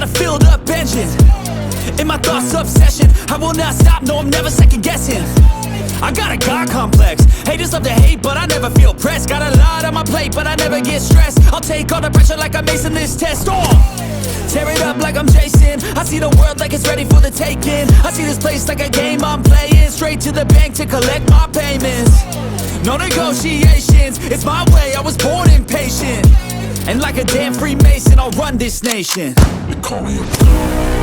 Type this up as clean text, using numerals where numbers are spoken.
a filled up engine. In my thoughts, obsession. I will not stop, no, I'm never second guessing. I got a God complex. Haters love to hate, but I never feel pressed. Got a lot on my plate, but I never get stressed. I'll take all the pressure like I'm acing this test. Tear it up like I'm Jason. I see the world like it's ready for the taking. I see this place like a game I'm playing. Straight to the bank to collect my payments. No negotiations, it's my way, I was born impatient. And like a damn Freemason, I'll run this nation. They call me a